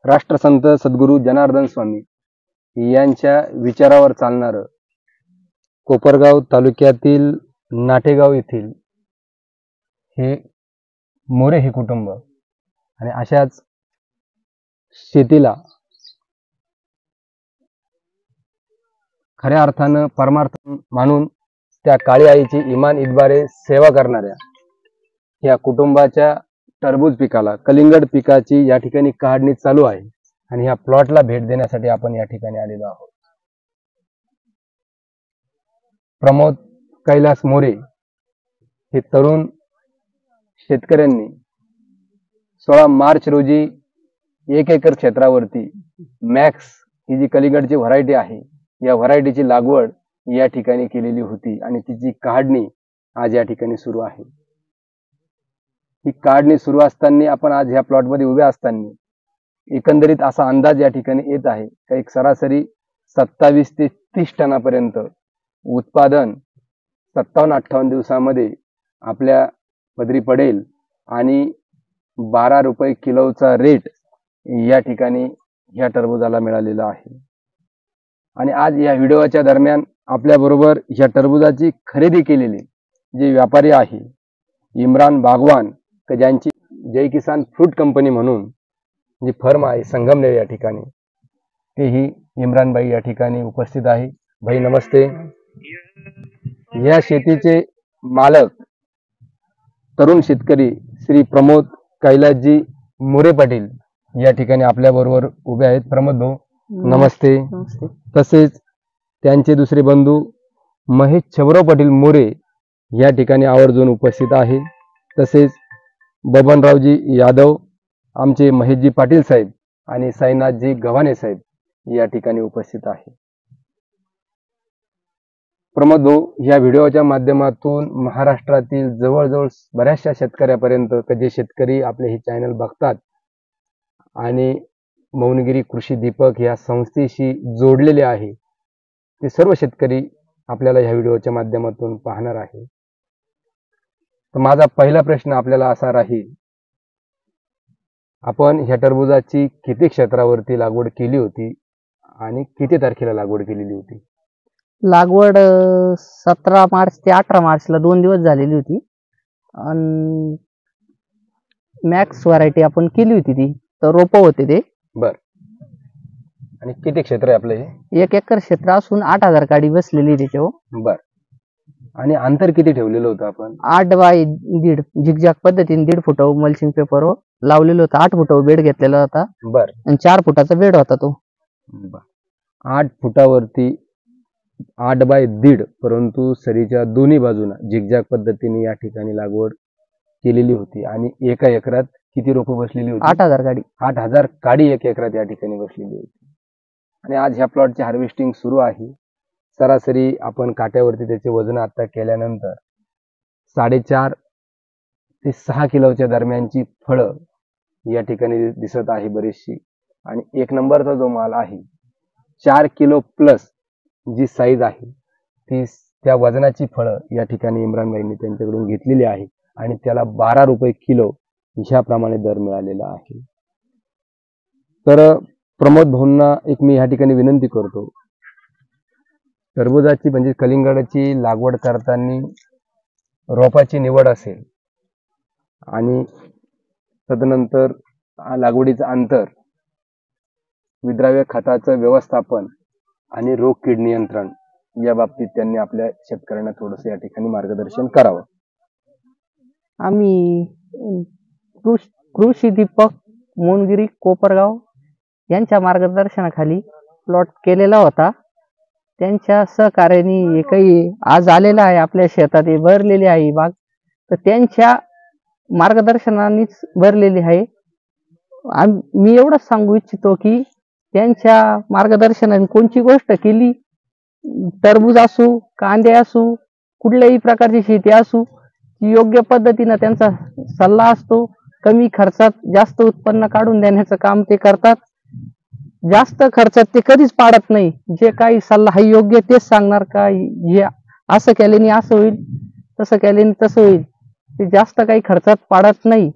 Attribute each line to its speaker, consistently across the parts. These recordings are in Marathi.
Speaker 1: राष्ट्रसंत सद्गुरू जनार्दन स्वामी यांच्या विचारावर चालणारं कोपरगाव तालुक्यातील नाटेगाव येथील हे मोरे हे कुटुंब आणि अशाच शेतीला खऱ्या अर्थानं परमार्थ मानून त्या काळी आईची इमान इतबारे सेवा करणाऱ्या या कुटुंबाच्या टरबूज पिकाला कलिंगड पिकाची या ठिकाणी काढणी चालू आहे आणि ह्या प्लॉटला भेट देण्यासाठी आपण या ठिकाणी आलेलो आहोत। प्रमोद कैलास मोरे हे तरुण शेतकऱ्यांनी 16 मार्च रोजी 1 एकर क्षेत्रावरती मॅक्स ही जी कलिंगडची व्हरायटी आहे या व्हरायटीची लागवड या ठिकाणी केलेली होती आणि तिची काढणी आज या ठिकाणी सुरू आहे। ही काढणी सुरू असताना आपण आज ह्या प्लॉट मध्ये उभे असताना एकंदरीत असा अंदाज या ठिकाणी येत आहे की एक सरासरी 27 ते 30 टनापर्यंत उत्पादन 57-58 दिवसामध्ये आपल्या पदरी पडेल आणि 12 रुपये किलोचा रेट या ठिकाणी ह्या टरबुजाला मिळालेला आहे। आणि आज या व्हिडिओच्या दरम्यान आपल्या बरोबर ह्या टरबुजाची खरेदी केलेली जे व्यापारी आहे इम्रान बागवान ज्यांची जय किसान फ्रूट कंपनी म्हणून जी फर्म आहे संगमनेर या ठिकाणी तेही इम्रान भाई या ठिकाणी उपस्थित आहे। भाई नमस्ते। या शेतीचे मालक तरुण शेतकरी श्री प्रमोद कैलासजी मोरे पाटील या ठिकाणी आपल्या बरोबर उभे आहेत। प्रमोद भाऊ नमस्ते। तसेच त्यांचे दुसरे बंधू महेश छबराव पाटील मोरे या ठिकाणी आवर्जून उपस्थित आहे। तसेच बबनरावजी यादव आमचे महेशजी पाटील साहेब आणि साईनाथजी गव्हाणे साहेब या ठिकाणी उपस्थित आहे। प्रमोद भाऊ या व्हिडिओच्या माध्यमातून महाराष्ट्रातील जवळजवळ बऱ्याचशा शेतकऱ्यापर्यंत जे शेतकरी आपले हे चॅनल बघतात आणि मौनगिरी कृषी दीपक या संस्थेशी जोडलेले आहे ते सर्व शेतकरी आपल्याला ह्या व्हिडिओच्या माध्यमातून पाहणार आहे। तर माझा पहिला प्रश्न आपल्याला असा राहील, आपण ह्या टरबुजाची किती क्षेत्रावरती लागवड केली होती आणि किती तारखेला लागवड केलेली होती?
Speaker 2: लागवड 17 मार्च ते 18 मार्चला 2 दिवस झालेली होती आणि मॅक्स व्हरायटी आपण केली होती ती तर रोप होते ते।
Speaker 1: बर। आणि किती क्षेत्र आहे आपलं हे?
Speaker 2: 1 एकर क्षेत्र असून 8000 काडी बसलेली त्याच्यावर।
Speaker 1: बर। आणि अंतर किती ठेवलेलं होतं आपण?
Speaker 2: 8 बाय 1.5 झिगझॅग पद्धतीने 1.5 फुटावर मल्चिंग पेपरवर लावलेलं होतं। 8 फुटावर बेड घेतलेला होता।
Speaker 1: बर।
Speaker 2: आणि 4 फुटाचा बेड होता तो।
Speaker 1: बर। 8 फुटावरती 8 बाय 1.5 परंतु सरीच्या दोन्ही बाजूला झिगझॅग पद्धतीने या ठिकाणी लागवड केलेली होती आणि एका एकरात किती रोप बसलेली होती?
Speaker 2: 8000 काडी।
Speaker 1: 8000 काडी 1 एकरात या ठिकाणी बसलेली होती। आणि आज ह्या प्लॉटची हार्वेस्टिंग सुरू आहे। सरासरी आपण काट्यावरती त्याचे वजन आता केल्यानंतर 4.5 ते 6 किलोच्या दरम्यानची फळं या ठिकाणी दिसत आहे बरीचशी। आणि 1 नंबरचा जो माल आहे 4 किलो प्लस जी साईज आहे ती त्या वजनाची फळं या ठिकाणी इम्रान भाईंनी त्यांच्याकडून घेतलेली आहे आणि त्याला 12 रुपये किलो ह्याप्रमाणे दर मिळालेला आहे। तर प्रमोद भाऊंना एक मी ह्या ठिकाणी विनंती करतो, टरबुजाची म्हणजे कलिंगडाची लागवड करताना रोपाची निवड असेल आणि तदनंतर लागवडीचं अंतर, विद्राव्य खताचं व्यवस्थापन आणि रोग कीड नियंत्रण या बाबतीत त्यांनी आपल्या शेतकऱ्यांना थोडंसं या ठिकाणी मार्गदर्शन करावं।
Speaker 2: आम्ही कृषी दीपक मोनगिरी कोपरगाव यांच्या मार्गदर्शनाखाली प्लॉट केलेला होता। त्यांच्या सहकार्याने एकही आज आलेला आहे आपल्या शेतात भरलेली आहे बाग, तर त्यांच्या मार्गदर्शनानेच भरलेली आहे। मी एवढंच सांगू इच्छितो की त्यांच्या मार्गदर्शनाने कोणची गोष्ट केली, टरबूज असू कांदे असू कुठल्याही प्रकारची शेती असू योग्य पद्धतीने त्यांचा सल्ला असतो। कमी खर्चात जास्त उत्पन्न काढून देण्याचं काम ते करतात। जास्त खर्चात ते कधीच पाडत नाही। जे काही सल्ला आहे योग्य तेच सांगणार का हे असं केल्याने असं होईल तसं केल्याने तसं होईल, ते जास्त काही खर्चात पाडत नाही।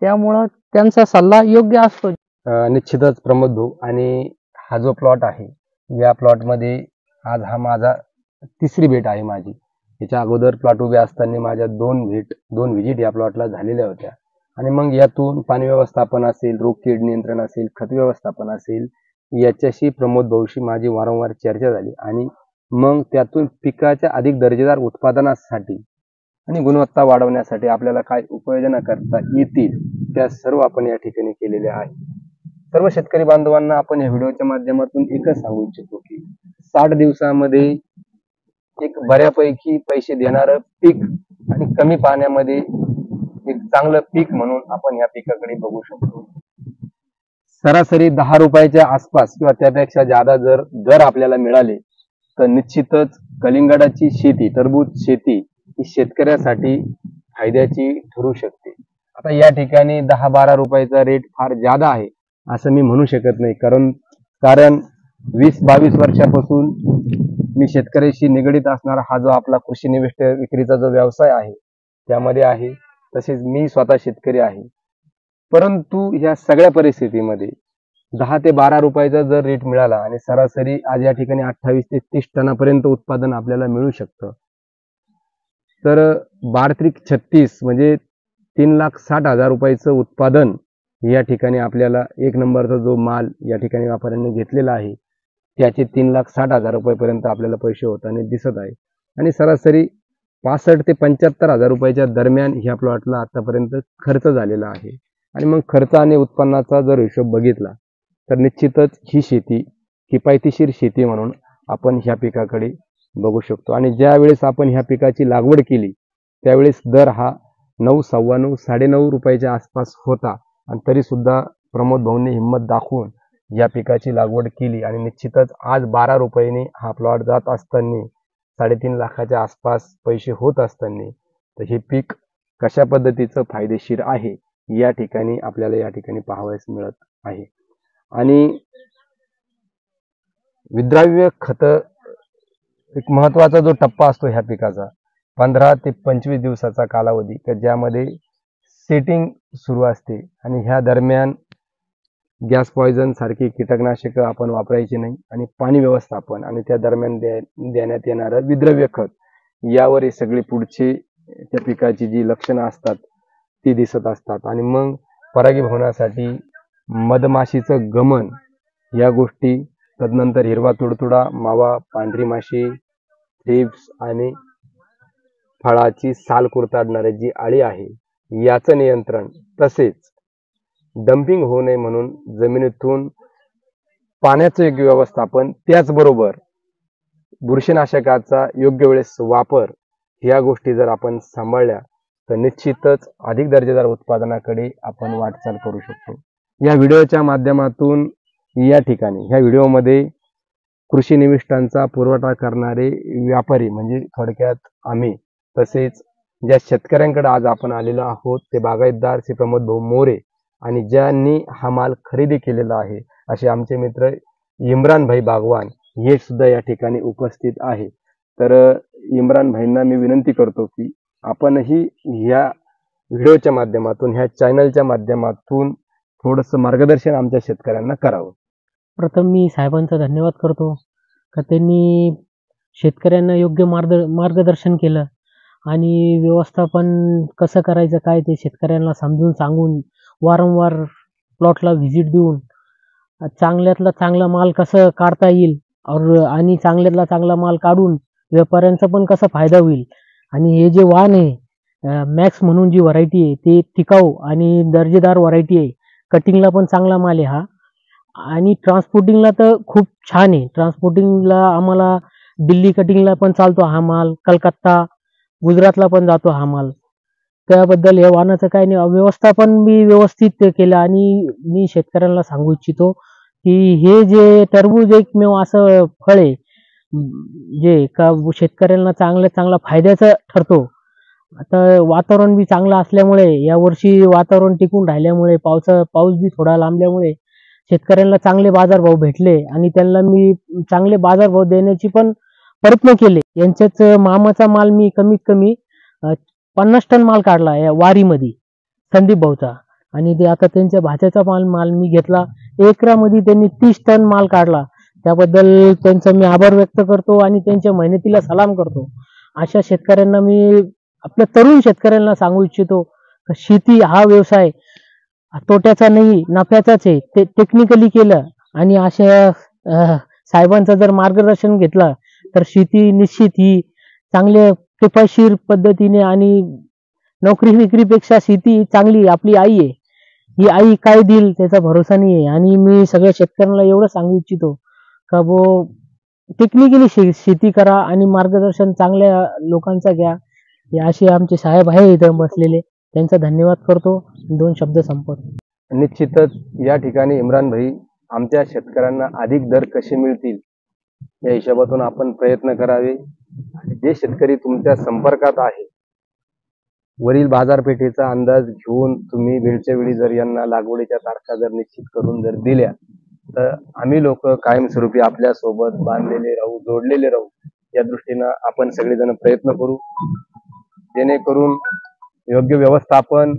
Speaker 2: त्यामुळं त्यांचा सल्ला योग्य असतो।
Speaker 1: निश्चितच प्रमोद भाऊ, आणि हा जो प्लॉट आहे या प्लॉटमध्ये आज हा माझा तिसरी भेट आहे माझी. याच्या अगोदर प्लॉट उभे असताना माझ्या दोन व्हिजिट या प्लॉटला झालेल्या होत्या. आणि मग यातून पाणी व्यवस्थापन असेल, रोगकीड नियंत्रण असेल, खत व्यवस्थापन असेल, याच्याशी प्रमोद भाऊशी माझी वारंवार चर्चा झाली. आणि मग त्यातून पिकाच्या अधिक दर्जेदार उत्पादनासाठी आणि गुणवत्ता वाढवण्यासाठी आपल्याला काय उपाययोजना करता येतील त्या सर्व आपण या ठिकाणी केलेल्या आहे. सर्व शेतकरी बांधवांना आपण या व्हिडिओच्या माध्यमातून एकच सांगू इच्छितो की 60 दिवसामध्ये एक बऱ्यापैकी पैसे देणारं पीक आणि कमी पाण्यामध्ये एक चांगलं पीक म्हणून आपण या पिकाकडे बघू शकतो. सरासरी 10 रुपयाच्या आसपास किंवा त्यापेक्षा जादा जर दर आपल्याला मिळाले तर निश्चितच कलिंगडाची शेती, टरबूज शेती ही शेतकऱ्यासाठी फायद्याची ठरू शकते. आता या ठिकाणी 10-12 रुपयाचा रेट फार जादा आहे असं मी म्हणू शकत नाही, कारण 20-22 वर्षापासून मी शेतकऱ्याशी निगडीत असणारा हा जो आपला कृषी निविष्ठ विक्रीचा जो व्यवसाय आहे त्यामध्ये आहे. तसेच मी स्वतः शेतकरी आहे. परंतु या सगळ्या परिस्थितीमध्ये 10 ते 12 रुपयाचा जर रेट मिळाला आणि सरासरी आज या ठिकाणी 28 ते 30 टनापर्यंत उत्पादन आपल्याला मिळू शकतं, तर 12×36 म्हणजे 3,60,000 रुपयाचं उत्पादन या ठिकाणी आपल्याला एक नंबरचा जो माल या ठिकाणी व्यापाऱ्यांनी घेतलेला आहे त्याचे 3,60,000 रुपयापर्यंत आपल्याला पैसे होताना दिसत आहे. आणि सरासरी 65 ते 75,000 रुपयाच्या दरम्यान ह्या प्लॉटला आतापर्यंत खर्च झालेला आहे. आणि मग खर्च आणि उत्पन्नाचा जर हिशोब बघितला तर निश्चितच ही शेती किफायतशीर शेती म्हणून आपण ह्या पिकाकडे बघू शकतो. आणि ज्या वेळेस आपण ह्या पिकाची लागवड केली त्यावेळेस दर हा 9, 9.25, 9.5 रुपयाच्या आसपास होता. आणि तरी सुद्धा प्रमोद भाऊंनी हिंमत दाखवून या पिकाची लागवड केली आणि निश्चितच आज 12 रुपयांनी हा प्लॉट जात असताना 3.5 लाखाच्या आसपास पैसे होत असताना तर हे पीक कशा पद्धतीचं फायदेशीर आहे या ठिकाणी आपल्याला या ठिकाणी पाहावयास मिळत आहे. आणि विद्राव्य खत एक महत्वाचा जो टप्पा असतो ह्या पिकाचा 15 ते 25 दिवसाचा कालावधी की ज्यामध्ये सेटिंग सुरू असते. आणि ह्या दरम्यान गॅस पॉयझन सारखी कीटकनाशक आपण वापरायची नाही. आणि पाणी व्यवस्थापन आणि त्या दरम्यान देण्यात येणारं विद्रव्य खत यावर हे सगळी पुढची त्या पिकाची जी लक्षणं असतात ती दिसत असतात. आणि मग परागीभवनासाठी मधमाशीचं गमन या गोष्टी, तदनंतर हिरवा तुडतुडा, मावा, पांढरी माशी, थ्रिप्स आणि फळाची साल कुरताडणारी जी अळी आहे याचं नियंत्रण, तसेच डम्पिंग होऊ नये म्हणून जमिनीतून पाण्याचं योग्य व्यवस्थापन, त्याचबरोबर बुरशीनाशकाचा योग्य वेळेस वापर ह्या गोष्टी जर आपण सांभाळल्या तर निश्चितच अधिक दर्जेदार उत्पादनाकडे आपण वाटचाल करू शकतो. या व्हिडिओच्या माध्यमातून या ठिकाणी ह्या व्हिडिओमध्ये कृषी निविष्ठांचा पुरवठा करणारे व्यापारी म्हणजे थोडक्यात आम्ही, तसेच ज्या शेतकऱ्यांकडे आज आपण आलेलो आहोत ते बागायतदार श्री प्रमोद भाऊ मोरे, आणि ज्यांनी हा माल खरेदी केलेला आहे असे आमचे मित्र इम्रान भाई बागवान हे सुद्धा या ठिकाणी उपस्थित आहे. तर इम्रान भाईंना मी विनंती करतो की आपणही ह्या व्हिडिओच्या माध्यमातून, ह्या चॅनलच्या माध्यमातून थोडंसं मार्गदर्शन आमच्या शेतकऱ्यांना करावं.
Speaker 2: प्रथम मी साहेबांचा धन्यवाद करतो का त्यांनी शेतकऱ्यांना योग्य मार्गदर्शन केलं आणि व्यवस्थापन कसं करायचं काय ते शेतकऱ्यांना समजून सांगून वारंवार प्लॉटला व्हिजिट देऊन चांगल्यातला चांगला माल कसं काढता येईल आणि चांगल्यातला चांगला माल काढून व्यापाऱ्यांचा पण कसा फायदा होईल. आणि हे जे वाण आहे मॅक्स म्हणून जी व्हरायटी आहे ते टिकाऊ आणि दर्जेदार व्हरायटी आहे. कटिंगला पण चांगला माल आहे हा, आणि ट्रान्सपोर्टिंगला तर खूप छान आहे. ट्रान्सपोर्टिंगला आम्हाला दिल्ली कटिंगला पण चालतो हा माल, कलकत्ता, गुजरातला पण जातो हा माल. त्याबद्दल हे वाहनाचं काही नाही, व्यवस्थापन मी व्यवस्थित केलं. आणि मी शेतकऱ्यांना सांगू इच्छितो की हे जे टरबूज एकमेव असं फळ आहे जे का शेतकऱ्यांना चांगला फायद्याचं ठरतो. आता वातावरण बी चांगलं असल्यामुळे यावर्षी वातावरण टिकून राहिल्यामुळे पाऊस बी थोडा लांबल्यामुळे शेतकऱ्यांना चांगले बाजारभाव भेटले आणि त्यांना मी चांगले बाजारभाव देण्याची पण प्रयत्न केले. यांच्याच मामाचा माल मी कमीत कमी 50 टन माल काढला या वारीमध्ये संदीप भाऊचा.
Speaker 3: आणि ते आता त्यांच्या भाच्याचा माल मी घेतला. एकरामध्ये त्यांनी 30 टन माल काढला. त्याबद्दल त्यांचा मी आभार व्यक्त करतो आणि त्यांच्या मेहनतीला सलाम करतो. अशा शेतकऱ्यांना मी, आपल्या तरुण शेतकऱ्यांना सांगू इच्छितो की शेती हा व्यवसाय तोट्याचा नाही, नफ्याचाच आहे. ते टेक्निकली केलं आणि अशा साहेबांचं जर मार्गदर्शन घेतलं तर शेती निश्चित ही चांगल्या किफायतशीर पद्धतीने, आणि नोकरी विक्रीपेक्षा शेती चांगली आपली आई आहे. ही आई काय देईल त्याचा भरोसा नाही आहे. आणि मी सगळ्या शेतकऱ्यांना एवढं सांगू इच्छितो का टेक्निकली शेती करा आणि मार्गदर्शन चांगल्या लोकांचा घ्या. हे असे आमचे साहेब आहे इथं बसलेले, त्यांचा धन्यवाद करतो. 2 शब्द संपवतो.
Speaker 1: निश्चितच या ठिकाणी इम्रान भाई, आमच्या शेतकऱ्यांना अधिक दर कसे मिळतील या हिशोबातून आपण प्रयत्न करावे. आणि जे शेतकरी तुमच्या संपर्कात आहे, वरील बाजारपेठेचा अंदाज घेऊन तुम्ही वेळच्या वेळी जर यांना लागवडीच्या तारखा जर निश्चित करून जर दिल्या तर आम्ही लोक कायमस्वरूपी आपल्या सोबत बांधलेले राहू, जोडलेले राहू. या दृष्टीनं आपण सगळेजण प्रयत्न करू, जेणेकरून योग्य व्यवस्थापन,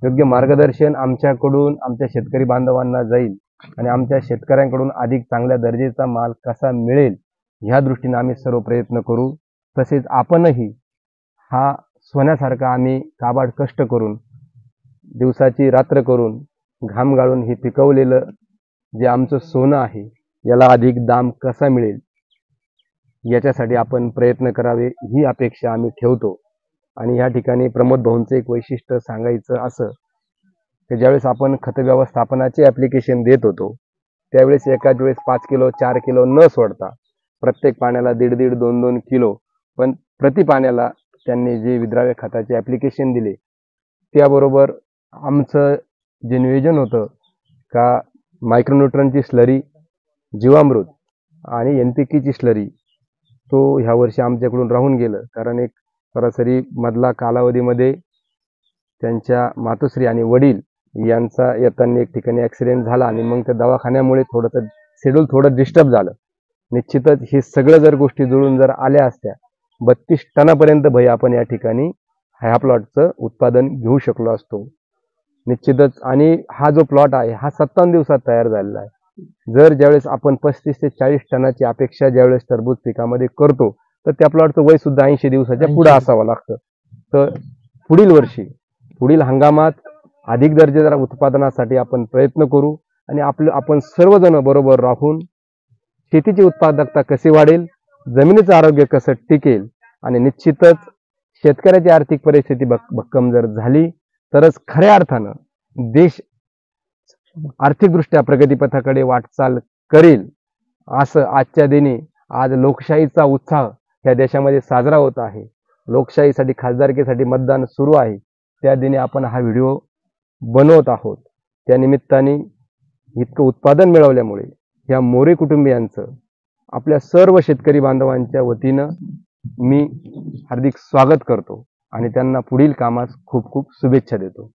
Speaker 1: योग्य मार्गदर्शन आमच्याकडून आमच्या शेतकरी बांधवांना जाईल आणि आमच्या शेतकऱ्यांकडून अधिक चांगल्या दर्जाचा माल कसा मिळेल ह्या दृष्टीने आम्ही सर्व प्रयत्न करू. तसेच आपणही हा सोन्यासारखा आम्ही काबाड कष्ट करून, दिवसाची रात्र करून, घाम गाळून हे पिकवलेलं जे आमचं सोनं आहे याला अधिक दाम कसा मिळेल याच्यासाठी आपण प्रयत्न करावे, ही अपेक्षा आम्ही ठेवतो. आणि या ठिकाणी प्रमोद भाऊंचं एक वैशिष्ट्य सांगायचं असं की ज्यावेळेस आपण खत व्यवस्थापनाचे ॲप्लिकेशन देत होतो त्यावेळेस एकाच वेळेस 5 किलो 4 किलो न सोडता प्रत्येक पाण्याला 1.5 2 किलो, पण प्रति पाण्याला त्यांनी जे विद्राव्य खताचे ॲप्लिकेशन दिले त्याबरोबर आमचं जे नियोजन होतं का मायक्रोन्यूट्रनची स्लरी, जीवामृत आणि NPKची स्लरी, तो ह्या वर्षी आमच्याकडून राहून गेलं. कारण एक सरासरी मधला कालावधीमध्ये त्यांच्या मातोश्री आणि वडील यांचा येताना एक ठिकाणी ॲक्सिडेंट झाला आणि मग त्या दवाखान्यामुळे थोडंसं शेड्यूल थोडं डिस्टर्ब झालं. निश्चितच हे सगळं जर गोष्टी जुळून जर आल्या असत्या 32 टनापर्यंत भाई आपण या ठिकाणी ह्या प्लॉटचं उत्पादन घेऊ शकलो असतो निश्चितच. आणि हा जो प्लॉट आहे हा 57 दिवसात तयार झालेला आहे. जर ज्यावेळेस आपण 35 ते 40 टनाची अपेक्षा ज्यावेळेस टरबूज पिकामध्ये करतो तर त्या प्लॉटचं वय सुद्धा 80 दिवसाच्या पुढे असावं लागतं. तर पुढील वर्षी, पुढील हंगामात अधिक दर्जेदार उत्पादनासाठी आपण प्रयत्न करू आणि आपण सर्वजण बरोबर राहून शेतीची उत्पादकता कशी वाढेल, जमिनीचं आरोग्य कसं टिकेल आणि निश्चितच शेतकऱ्याची आर्थिक परिस्थिती भक्कम जर झाली तरच खऱ्या अर्थानं देश आर्थिकदृष्ट्या प्रगतीपथाकडे वाटचाल करेल. असं आजच्या दिनी, आज लोकशाहीचा उत्साह या देशामध्ये साजरा होत आहे. लोकशाहीसाठी, खासदारकीसाठी मतदान सुरू आहे. त्या दिनी आपण हा व्हिडिओ बनवत आहोत. त्या निमित्ताने इतकं उत्पादन मिळवल्यामुळे या मोरे कुटुंबियांचं आपल्या सर्व शेतकरी बांधवांच्या वतीनं मी हार्दिक स्वागत करतो आणि त्यांना पुढील कामास खूप खूप शुभेच्छा देतो.